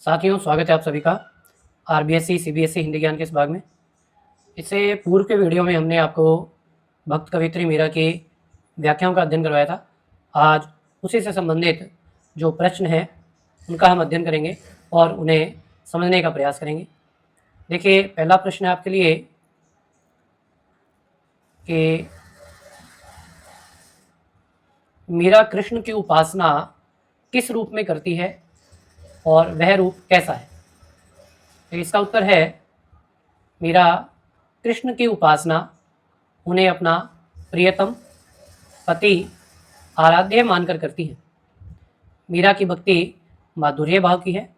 साथियों, स्वागत है आप सभी का आरबीएससी सीबीएसई हिंदी ज्ञान के इस भाग में। इससे पूर्व के वीडियो में हमने आपको भक्त कवित्री मीरा की व्याख्याओं का अध्ययन करवाया था। आज उसी से संबंधित जो प्रश्न हैं उनका हम अध्ययन करेंगे और उन्हें समझने का प्रयास करेंगे। देखिए, पहला प्रश्न है आपके लिए कि मीरा कृष्ण की उपासना किस रूप में करती है और वह रूप कैसा है। तो इसका उत्तर है, मीरा कृष्ण की उपासना उन्हें अपना प्रियतम पति आराध्य मानकर करती है। मीरा की भक्ति माधुर्य भाव की है,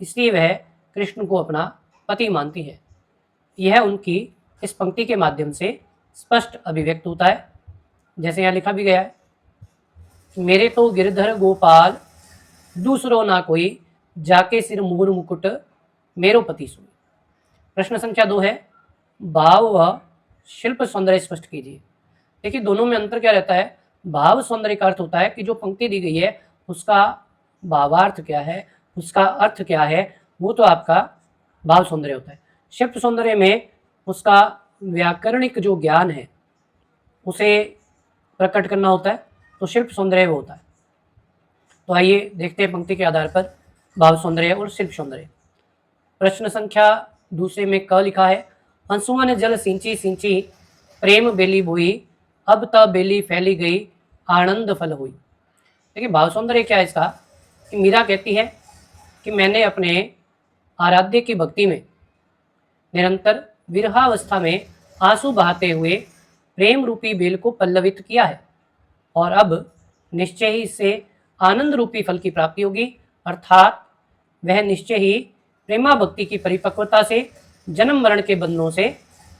इसलिए वह कृष्ण को अपना पति मानती है। यह उनकी इस पंक्ति के माध्यम से स्पष्ट अभिव्यक्त होता है, जैसे यहाँ लिखा भी गया है, मेरे तो गिरधर गोपाल दूसरो ना कोई, जाके सिर मूर मुकुट मेरो पति सोई। प्रश्न संख्या 2 है, भाव व शिल्प सौंदर्य स्पष्ट कीजिए। देखिए, दोनों में अंतर क्या रहता है। भाव सौंदर्य का अर्थ होता है कि जो पंक्ति दी गई है उसका भावार्थ क्या है, उसका अर्थ क्या है, वो तो आपका भाव सौंदर्य होता है। शिल्प सौंदर्य में उसका व्याकरणिक जो ज्ञान है उसे प्रकट करना होता है, तो शिल्प सौंदर्य वो होता है। तो आइए देखते हैं पंक्ति के आधार पर भाव सौंदर्य और शिल्प सौंदर्य। प्रश्न संख्या दूसरे में क लिखा है, हंसुआ ने जल सिंची सिंची, प्रेम बेली बोई, अब त बेली फैली गई, आनंद फल हुई। देखिए, भाव सौंदर्य क्या है इसका कि मीरा कहती है कि मैंने अपने आराध्य की भक्ति में निरंतर विरहावस्था में आंसू बहाते हुए प्रेम रूपी बेल को पल्लवित किया है और अब निश्चय ही इससे आनंद रूपी फल की प्राप्ति होगी, अर्थात वह निश्चय ही प्रेमा भक्ति की परिपक्वता से जन्म मरण के बंधनों से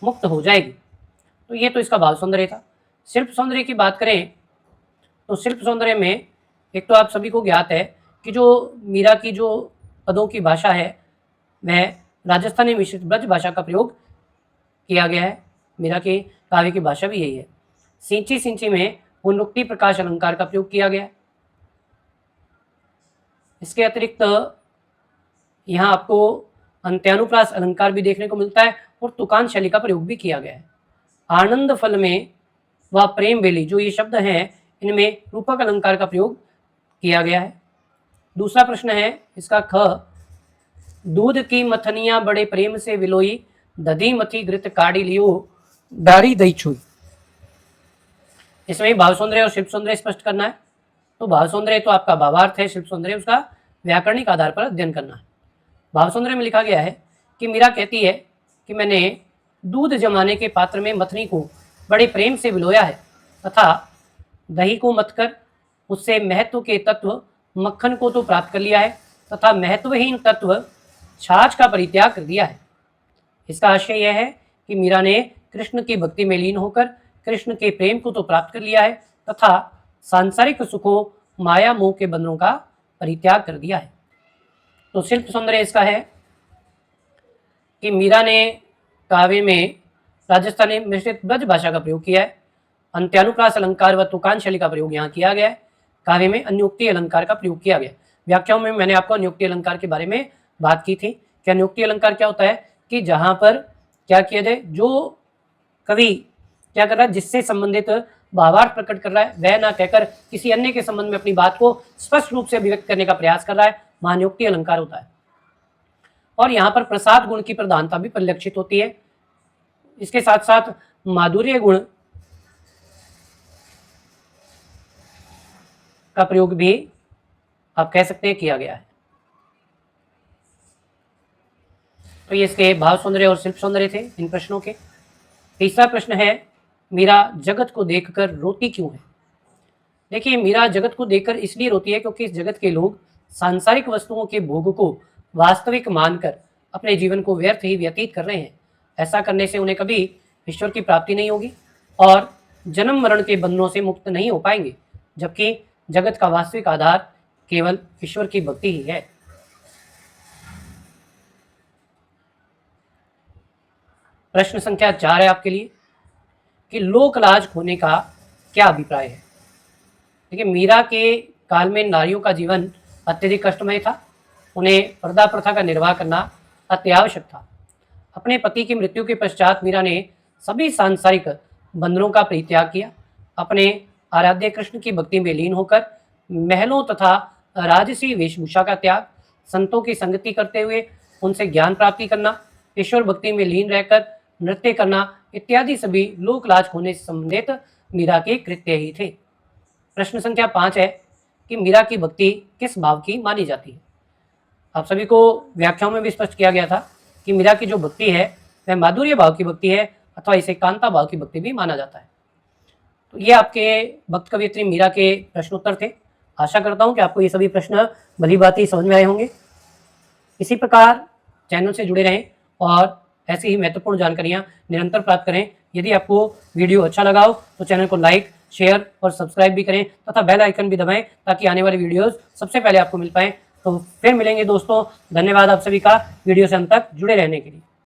मुक्त हो जाएगी। तो ये तो इसका भाव सौंदर्य था। शिल्प सौंदर्य की बात करें तो शिल्प सौंदर्य में एक तो आप सभी को ज्ञात है कि जो मीरा की जो पदों की भाषा है वह राजस्थानी मिश्रित ब्रज भाषा का प्रयोग किया गया है। मीरा के काव्य की भाषा भी यही है। सिंची सिंची में पुनरुक्ति प्रकाश अलंकार का प्रयोग किया गया है। इसके अतिरिक्त यहाँ आपको अंत्यानुप्रास अलंकार भी देखने को मिलता है और तुकान शैली का प्रयोग भी किया गया है। आनंद फल में व प्रेम बेली जो ये शब्द हैं इनमें रूपक अलंकार का प्रयोग किया गया है। दूसरा प्रश्न है इसका ख, दूध की मथनिया बड़े प्रेम से विलोई, दधी मथी घृत काढ़ी लियो, डारी दही छुई। इसमें भाव सौंदर्य और शिल्प सौंदर्य स्पष्ट करना है। तो भाव सौंदर्य तो आपका भावार्थ है, शिल्प सौंदर्य उसका व्याकरणिक आधार पर अध्ययन करना है। भाव सौंदर्य में लिखा गया है कि मीरा कहती है कि मैंने दूध जमाने के पात्र में मथनी को बड़े प्रेम से विलोया है तथा दही को मथकर उससे महत्व के तत्व मक्खन को तो प्राप्त कर लिया है तथा महत्वहीन तत्व छाछ का परित्याग कर दिया है। इसका आशय यह है कि मीरा ने कृष्ण की भक्ति में लीन होकर कृष्ण के प्रेम को तो प्राप्त कर लिया है तथा सांसारिक सुखों माया मोह के बंधनों का परित्याग कर दिया है। तो शिल्प सौंदर्य इसका है कि मीरा ने काव्य में राजस्थानी मिश्रित ब्रज भाषा का प्रयोग किया है। अंत्यानुप्रास अलंकार व तुकान शैली का प्रयोग यहाँ किया गया है। काव्य में अन्योक्ति अलंकार का प्रयोग किया गया। व्याख्याओं में मैंने आपको अन्योक्ति अलंकार के बारे में बात की थी कि अन्योक्ति अलंकार क्या होता है कि जहाँ पर क्या किया जाए, जो कवि क्या कर रहा है, जिससे संबंधित भावार्थ प्रकट कर रहा है वह ना कहकर किसी अन्य के संबंध में अपनी बात को स्पष्ट रूप से अभिव्यक्त करने का प्रयास कर रहा है, महान्योक्ति अलंकार होता है। और यहाँ पर प्रसाद गुण की प्रधानता भी परिलक्षित होती है। इसके साथ साथ माधुर्य गुण का प्रयोग भी आप कह सकते हैं किया गया है। तो ये इसके भाव सौंदर्य और शिल्प सौंदर्य थे इन प्रश्नों के। तीसरा प्रश्न है, मीरा जगत को देखकर रोती क्यों है। देखिए, मीरा जगत को देखकर इसलिए रोती है क्योंकि इस जगत के लोग सांसारिक वस्तुओं के भोग को वास्तविक मानकर अपने जीवन को व्यर्थ ही व्यतीत कर रहे हैं। ऐसा करने से उन्हें कभी ईश्वर की प्राप्ति नहीं होगी और जन्म मरण के बंधनों से मुक्त नहीं हो पाएंगे, जबकि जगत का वास्तविक आधार केवल ईश्वर की भक्ति ही है। प्रश्न संख्या 4 है आपके लिए कि लोकलाज खोने का क्या अभिप्राय है। देखिए, मीरा के काल में नारियों का जीवन अत्यधिक कष्टमय था उन्हें पर्दा प्रथा का निर्वाह करना अत्यावश्यक था। अपने पति की मृत्यु के पश्चात मीरा ने सभी सांसारिक बंधनों का परित्याग किया। अपने आराध्य कृष्ण की भक्ति में लीन होकर महलों तथा राजसी वेशभूषा का त्याग, संतों की संगति करते हुए उनसे ज्ञान प्राप्ति करना, ईश्वर भक्ति में लीन रहकर नृत्य करना इत्यादि सभी लोकलाज होने से संबंधित मीरा के कृत्य ही थे। प्रश्न संख्या 5 है कि मीरा की भक्ति किस भाव की मानी जाती है। आप सभी को व्याख्याओं में भी स्पष्ट किया गया था कि मीरा की जो भक्ति है वह माधुर्य भाव की भक्ति है अथवा इसे कांता भाव की भक्ति भी माना जाता है। तो ये आपके भक्त कवयित्री मीरा के प्रश्नोत्तर थे। आशा करता हूँ कि आपको ये सभी प्रश्न भली भांति समझ में आए होंगे। इसी प्रकार चैनल से जुड़े रहें और ऐसी ही महत्वपूर्ण जानकारियाँ निरंतर प्राप्त करें। यदि आपको वीडियो अच्छा लगा हो तो चैनल को लाइक, शेयर और सब्सक्राइब भी करें तथा बेल आइकन भी दबाएं ताकि आने वाली वीडियोस सबसे पहले आपको मिल पाएं। तो फिर मिलेंगे दोस्तों। धन्यवाद आप सभी का वीडियो से अंत तक जुड़े रहने के लिए।